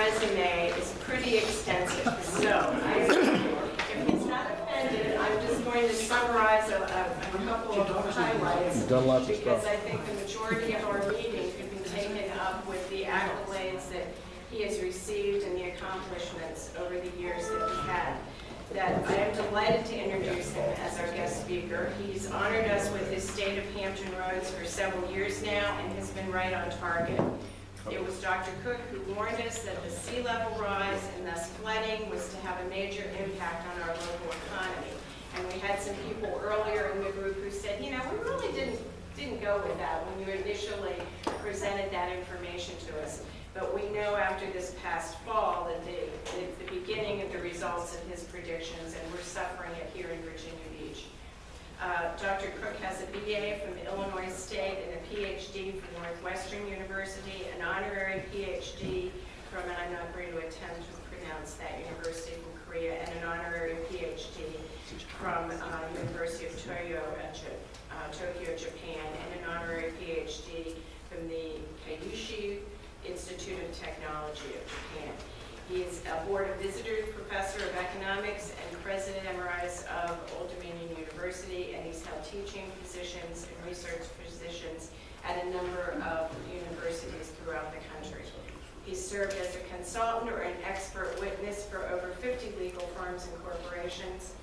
resume is pretty extensive. So, if he's not offended, I'm just going to summarize a couple of highlights. You've done lots of because stuff. I think the majority of our meeting could be taken up with the accolades that he has received and the accomplishments over the years that he had. That I am delighted to introduce him as our guest speaker. He's honored us with his State of Hampton roads for several years now and has been right on target. It was Dr. Koch who warned us that the sea level rise and thus flooding was to have a major impact on our local economy. And we had some people earlier in the group who said, you know, we really didn't go with that when you initially presented that information to us. But we know after this past fall that the beginning of the results of his predictions, and we're suffering it here in Virginia Beach. Dr. Koch has a BA from Illinois State and a PhD from Northwestern University, an honorary PhD from, and I'm not going to attempt to pronounce that university, from Korea, and an honorary PhD from University of Tokyo, Japan, and an honorary PhD from the Kyushu Institute of Technology of Japan. He is a Board of Visitors Professor of Economics and President Emeritus of Old Dominion University, and he's held teaching positions and research positions at a number of universities throughout the country. He's served as a consultant or an expert witness for over 50 legal firms and corporations,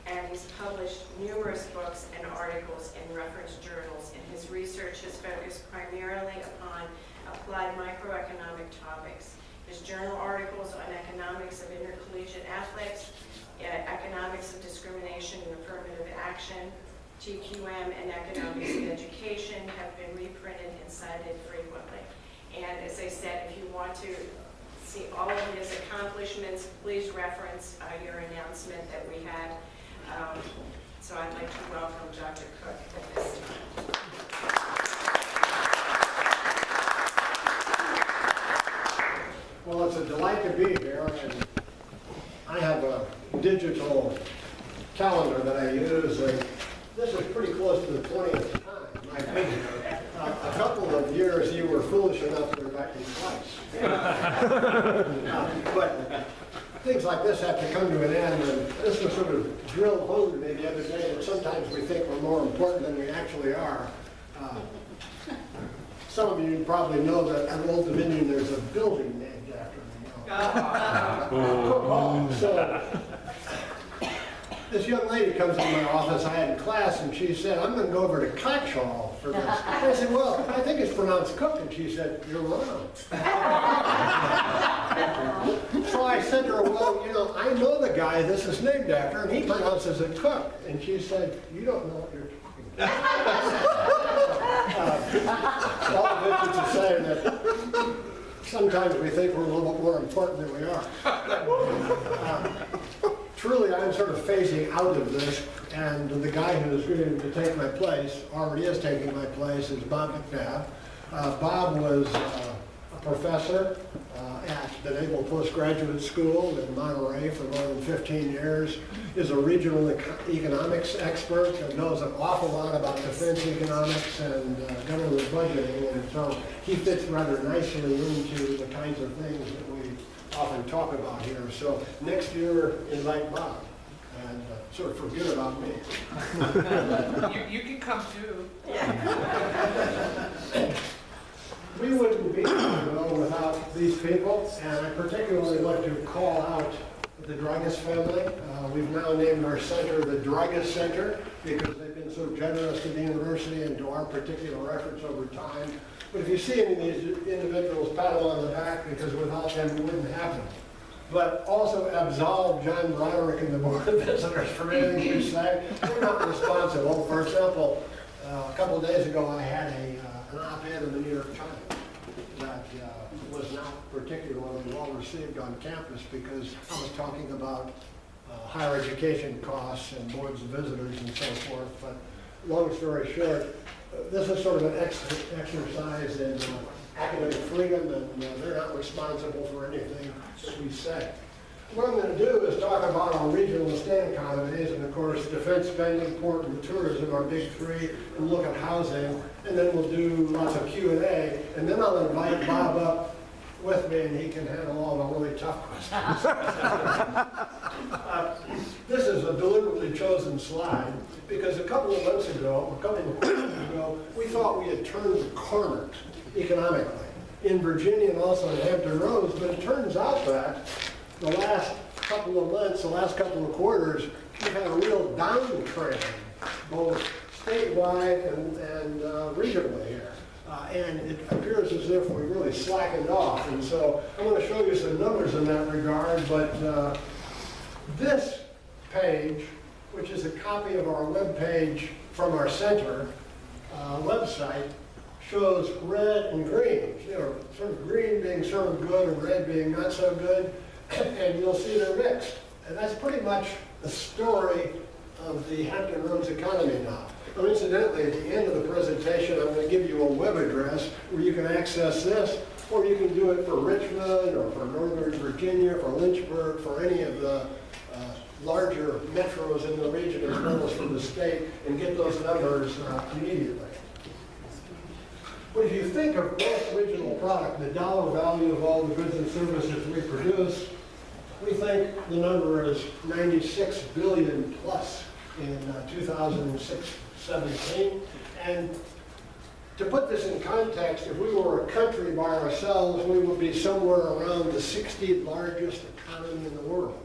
and he's published numerous books and articles in reference journals, and his research has focused primarily upon applied microeconomic topics. His journal articles on economics of intercollegiate athletics, economics of discrimination and affirmative action, TQM, and economics of education have been reprinted and cited frequently. And as I said, if you want to see all of his accomplishments, please reference your announcement that we had. So I'd like to welcome Dr. Koch at this time. Well, it's a delight to be here, and I have a digital calendar that I use, and this is pretty close to the 20th time. My goodness. A couple of years you were foolish enough to invite me twice. But things like this have to come to an end, and this was sort of drilled home to me the other day that sometimes we think we're more important than we actually are. Some of you probably know that at Old Dominion there's a building named after me. So this young lady comes in my office, I had in class, and she said, I'm going to go over to Koch Hall for this. I said, well, I think it's pronounced Cook, and she said, you're wrong. So I said to her, well, you know, I know the guy this is named after, and he pronounces it Cook. And she said, you don't know what you're talking about. All of it is to say that sometimes we think we're a little bit more important than we are. Truly, I'm sort of phasing out of this, and the guy who is going to take my place, already is taking my place, is Bob McNabb. Bob was a professor at the Naval Postgraduate School in Monterey for more than 15 years, is a regional economics expert and knows an awful lot about defense economics and government budgeting, and so he fits rather nicely into the kinds of things that we often talk about here. So next year, invite Bob and sort of forget about me. You can come too. We wouldn't be here without these people, and I particularly like to call out the Dragas family. We've now named our center the Dragas Center because they've been so generous to the university and to our particular efforts over time. But if you see any of these individuals, pat them on the back, because without them it wouldn't happen. But also absolve John Broderick and the Board of Visitors from anything we say. They're not responsible. For example, a couple of days ago I had an op-ed in the New York Times that was not particularly well received on campus because I was talking about higher education costs and boards of visitors and so forth. But long story short, this is sort of an exercise in academic freedom, and they're not responsible for anything that we say. What I'm going to do is talk about our regional and state economies, and of course defense spending, port, and tourism, our big three, and look at housing, and then we'll do lots of Q&A, and then I'll invite Bob up with me, and he can handle all the tough questions. This is a deliberately chosen slide because a couple of months ago, a couple of quarters ago, we thought we had turned the corner economically in Virginia and also in Hampton Roads, but it turns out that the last couple of months, the last couple of quarters, we've had a real downtrend, both statewide and regionally here. And it appears as if we really slackened off. And so I'm going to show you some numbers in that regard, but this page, which is a copy of our web page from our center website, shows red and green. You know, sort of green being sort of good and red being not so good, and you'll see they're mixed. And that's pretty much the story of the Hampton Roads economy now. Now, incidentally, at the end of the presentation, I'm going to give you a web address where you can access this, or you can do it for Richmond, or for Northern Virginia, for Lynchburg, for any of the larger metros in the region as well as for the state, and get those numbers immediately. But if you think of gross regional product, the dollar value of all the goods and services we produce, we think the number is 96 billion plus in 2017. And to put this in context, if we were a country by ourselves, we would be somewhere around the 60th largest economy in the world.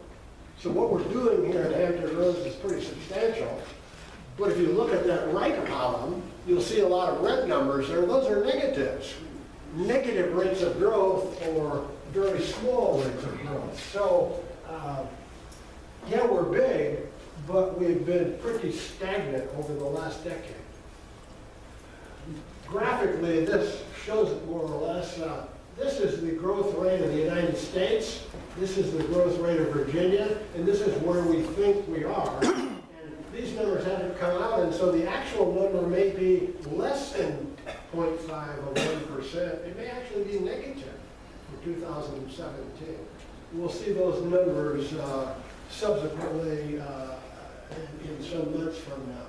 So what we're doing here at Hampton Roads is pretty substantial. But if you look at that right column, you'll see a lot of red numbers there. Those are negatives. Negative rates of growth or very small rates of growth. So, yeah, we're big, but we've been pretty stagnant over the last decade. Graphically, this shows it more or less. This is the growth rate of the United States. This is the growth rate of Virginia, and this is where we think we are. And these numbers haven't come out, and so the actual number may be less than 0.5 or 1%. It may actually be negative for 2017. We'll see those numbers subsequently in some months from now.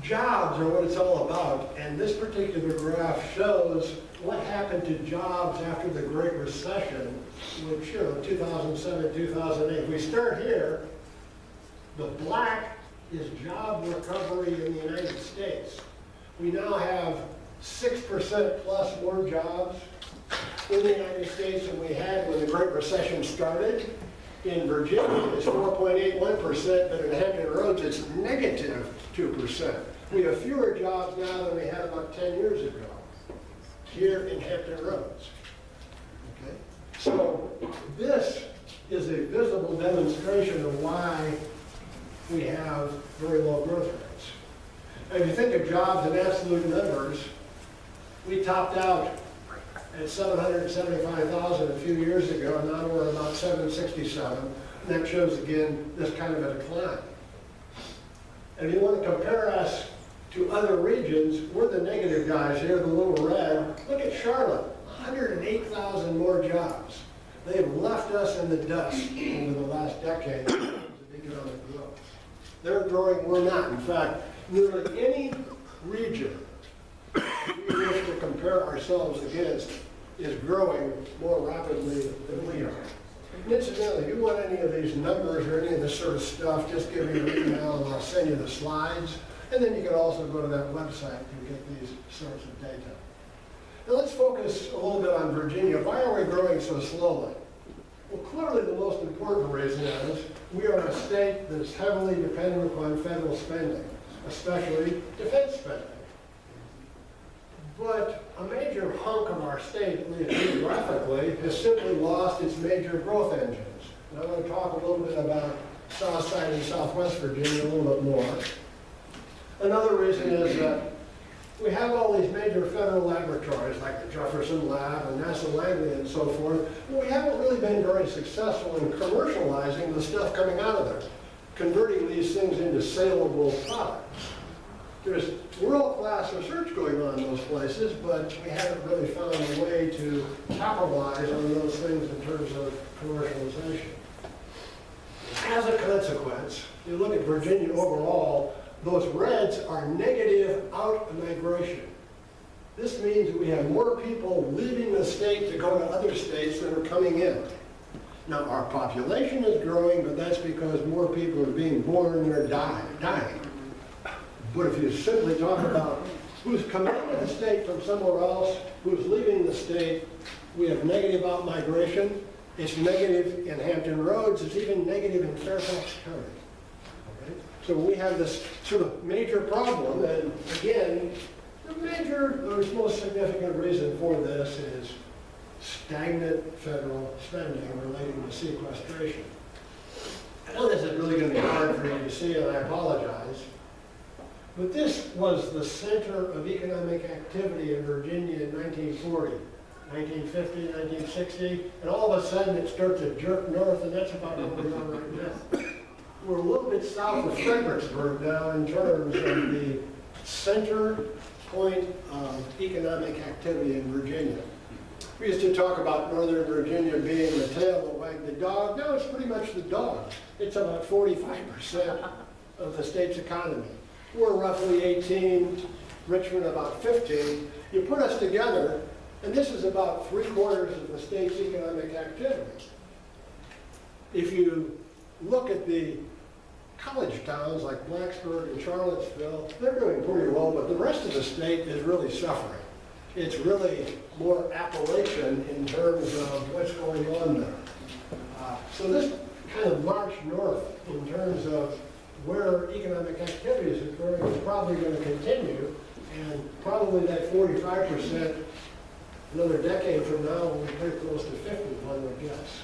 Jobs are what it's all about, and this particular graph shows what happened to jobs after the Great Recession, which, 2007, 2008. We start here. The black is job recovery in the United States. We now have 6% plus more jobs in the United States than we had when the Great Recession started. In Virginia, it's 4.81%, but in Hampton Roads, it's negative 2%. We have fewer jobs now than we had about 10 years ago here in Hampton Roads. Okay? So this is a visible demonstration of why we have very low growth rates. And if you think of jobs in absolute numbers, we topped out at 775,000 a few years ago, and now we're about 767. And that shows, again, this kind of a decline. And if you want to compare us to other regions, we're the negative guys here, the little red. Look at Charlotte, 108,000 more jobs. They've left us in the dust over the last decade in terms of economic growth. They're growing, we're not. In fact, nearly any region we wish to compare ourselves against is growing more rapidly than we are. And incidentally, if you want any of these numbers or any of this sort of stuff, just give me an email and I'll send you the slides. And then you can also go to that website to get these sorts of data. Now let's focus a little bit on Virginia. Why are we growing so slowly? Well, clearly the most important reason is we are a state that's heavily dependent upon federal spending, especially defense spending. But a major hunk of our state, at least geographically, has simply lost its major growth engines. And I want to talk a little bit about South Side and Southwest Virginia a little bit more. Another reason is that we have all these major federal laboratories like the Jefferson Lab and NASA Langley and so forth, but we haven't really been very successful in commercializing the stuff coming out of there, converting these things into saleable products. There's world-class research going on in those places, but we haven't really found a way to capitalize on those things in terms of commercialization. As a consequence, you look at Virginia overall, those reds are negative out migration. This means we have more people leaving the state to go to other states than are coming in. Now, our population is growing, but that's because more people are being born and are dying. But if you simply talk about who's coming into the state from somewhere else, who's leaving the state, we have negative outmigration. It's negative in Hampton Roads. It's even negative in Fairfax County. Okay? So we have this sort of major problem, and again, the most significant reason for this is stagnant federal spending relating to sequestration. I know this is really going to be hard for you to see, and I apologize, but this was the center of economic activity in Virginia in 1940, 1950, 1960, and all of a sudden it starts to jerk north, and that's about where we are right now. We're a little bit south of Fredericksburg now in terms of the center point of economic activity in Virginia. We used to talk about Northern Virginia being the tail that wagged the dog. Now it's pretty much the dog. It's about 45% of the state's economy. We're roughly 18, Richmond about 15. You put us together, and this is about 3/4 of the state's economic activity. If you look at the college towns like Blacksburg and Charlottesville, they're doing pretty well, but the rest of the state is really suffering. It's really more Appalachian in terms of what's going on there. So this kind of march north in terms of where economic activity is occurring is probably going to continue, and probably that 45% another decade from now will be pretty close to 50, one would guess.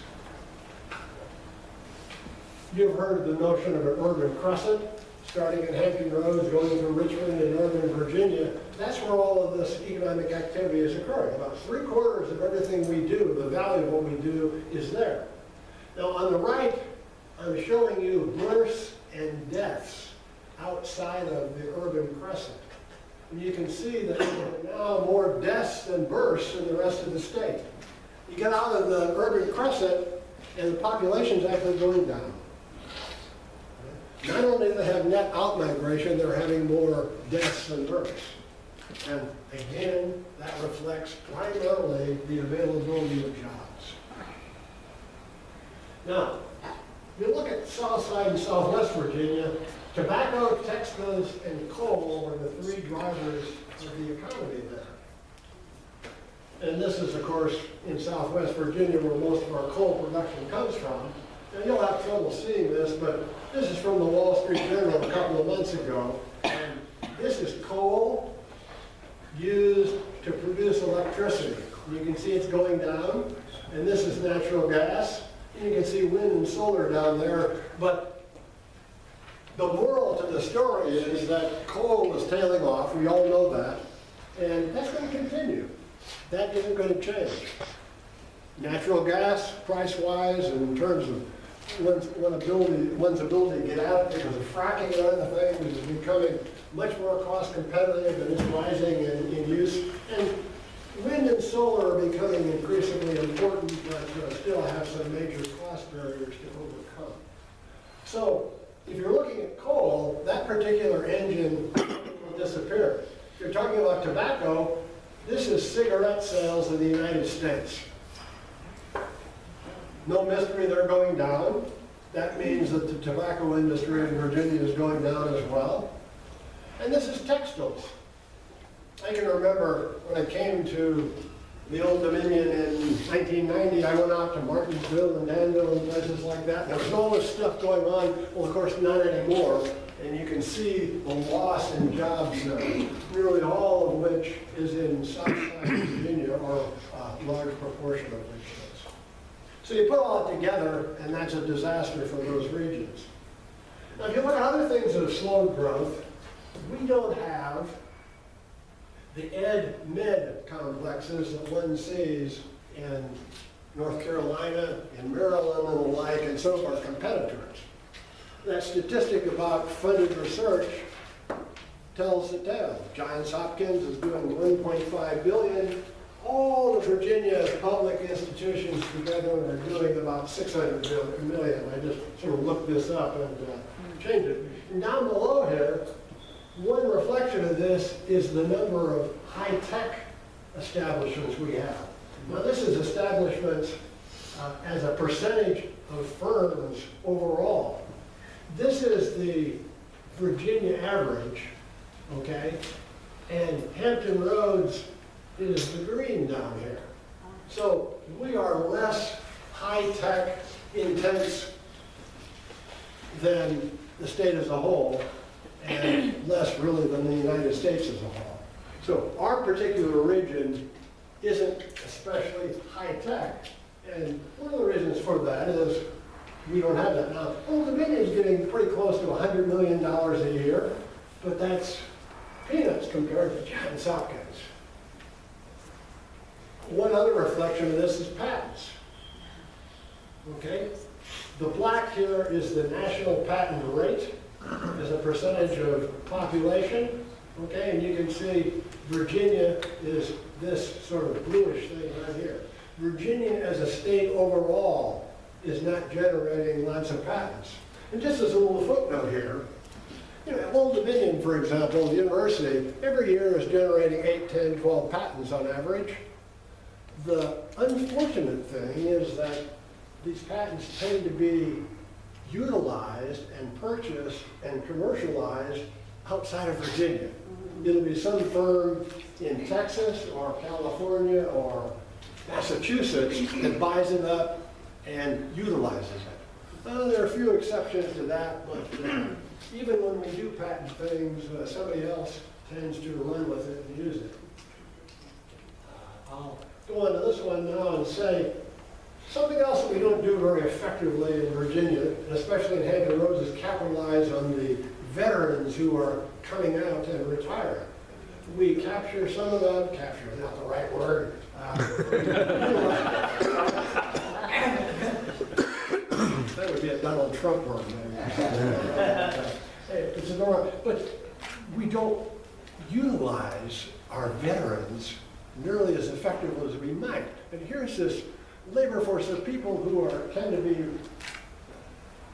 You've heard the notion of an urban crescent, starting at Hampton Roads, going through Richmond and Northern Virginia. That's where all of this economic activity is occurring. About 3/4 of everything we do, the value of what we do, is there. Now on the right, I'm showing you births and deaths outside of the urban crescent. And you can see that there are now more deaths than births in the rest of the state. You get out of the urban crescent, and the population's actually going down. Not only do they have net outmigration, they're having more deaths than births. And again, that reflects primarily the availability of jobs. Now, if you look at Southside and Southwest Virginia, tobacco, textiles, and coal are the three drivers of the economy there. And this is, of course, in Southwest Virginia, where most of our coal production comes from. And you'll have trouble seeing this, but this is from the Wall Street Journal a couple of months ago. And this is coal used to produce electricity. You can see it's going down. And this is natural gas. And you can see wind and solar down there. But the moral to the story is that coal is tailing off. We all know that. And that's going to continue. That isn't going to change. Natural gas, price-wise, and in terms of one's ability to get out because of fracking and other things is becoming much more cost competitive, and it's rising in use. And wind and solar are becoming increasingly important, but still have some major cost barriers to overcome. So if you're looking at coal, that particular engine will disappear. If you're talking about tobacco, this is cigarette sales in the United States. No mystery, they're going down. That means that the tobacco industry in Virginia is going down as well. And this is textiles. I can remember when I came to the Old Dominion in 1990, I went out to Martinsville and Danville and places like that. There was all this stuff going on. Well, of course, not anymore. And you can see the loss in jobs there, nearly all of which is in Southside Virginia, or a large proportion of which is. So you put all that together, and that's a disaster for those regions. Now, if you look at other things that have slowed growth, we don't have the ed-med complexes that one sees in North Carolina, in Maryland, and the like, and some of our competitors. That statistic about funded research tells the tale. Johns Hopkins is doing $1.5 billion. All the Virginia public institutions together are doing about $600 million. I just sort of looked this up and changed it. And down below here, One reflection of this is the number of high-tech establishments we have. Now, this is establishments as a percentage of firms overall. This is the Virginia average, okay? And Hampton Roads is the green down here. So we are less high-tech intense than the state as a whole, and less really than the United States as a whole. So our particular region isn't especially high-tech, and one of the reasons for that is we don't have that now. Old Dominion is getting pretty close to $100 million a year, but that's peanuts compared to Johns Hopkins. One other reflection of this is patents. Okay? The black here is the national patent rate as a percentage of population. Okay, and you can see Virginia is this sort of bluish thing right here. Virginia as a state overall is not generating lots of patents. And just as a little footnote here, you know, Old Dominion, for example, the university, every year is generating 8, 10, 12 patents on average. The unfortunate thing is that these patents tend to be utilized and purchased and commercialized outside of Virginia. It'll be some firm in Texas or California or Massachusetts that buys it up and utilizes it. There are a few exceptions to that, but even when we do patent things, somebody else tends to run with it and use it. I'll go on to this one now and say something else that we don't do very effectively in Virginia, and especially in Hampton Roads, is capitalize on the veterans who are coming out and retiring. We capture some of them, capture is not the right word. That would be a Donald Trump word, maybe. It's enormous. But we don't utilize our veterans nearly as effectively as we might. And here's this labor force of people who tend to be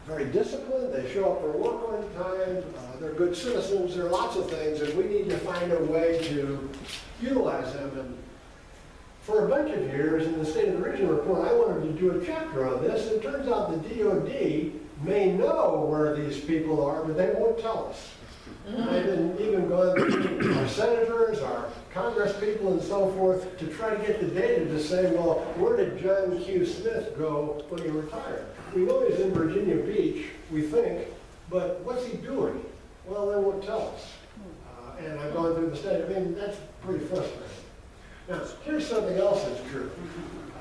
very disciplined. They show up for work on time. They're good citizens. There are lots of things, and we need to find a way to utilize them. And for a bunch of years in the State of the Region report, I wanted to do a chapter on this. And it turns out the DOD may know where these people are, but they won't tell us. I've been even going to our senators, our Congress people, and so forth to try to get the data to say, well, where did John Q. Smith go when he retired? We know he's in Virginia Beach, we think, but what's he doing? Well, they won't tell us. And I've gone through the state. I mean, that's pretty frustrating. Now, here's something else that's true.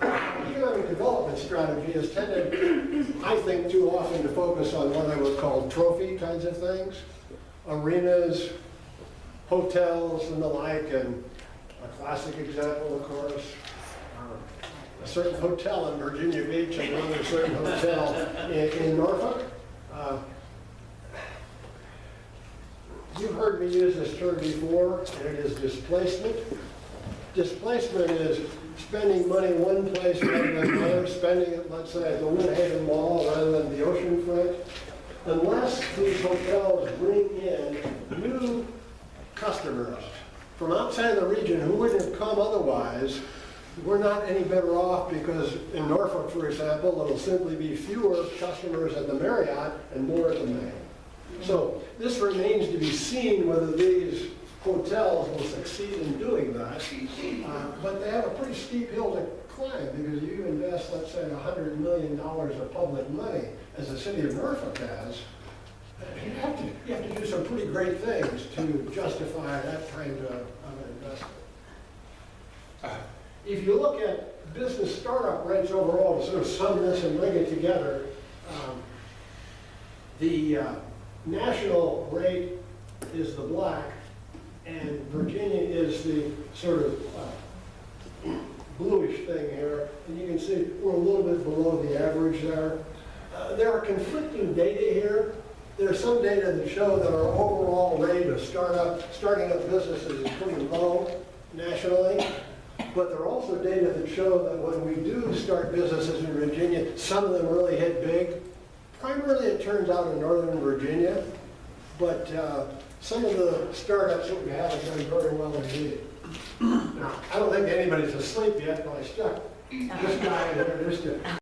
Economic development strategy has tended, I think, too often to focus on what I would call trophy kinds of things. Arenas, hotels, and the like, and a classic example, of course, a certain hotel in Virginia Beach and another certain hotel in Norfolk. You've heard me use this term before, and it is displacement. Displacement is spending money one place rather than another, spending it, let's say, at the Woodhaven Mall rather than the oceanfront. Unless these hotels bring in new customers from outside the region who wouldn't have come otherwise, we're not any better off because in Norfolk, for example, it'll simply be fewer customers at the Marriott and more at the May. So this remains to be seen whether these hotels will succeed in doing that. But they have a pretty steep hill to climb because you invest, let's say, $100 million of public money, as the city of Norfolk has. You have to do some pretty great things to justify that kind of investment. If you look at business startup rates overall, to sort of sum this and bring it together, the national rate is the black, and Virginia is the sort of bluish thing here. And you can see we're a little bit below the average there. There are conflicting data here. There's some data that show that our overall rate of starting up businesses is pretty low nationally. But there are also data that show that when we do start businesses in Virginia, some of them really hit big. Primarily, it turns out in Northern Virginia. but some of the startups that we have have done very well indeed. Now, I don't think anybody's asleep yet, but I stuck this guy and introduced him.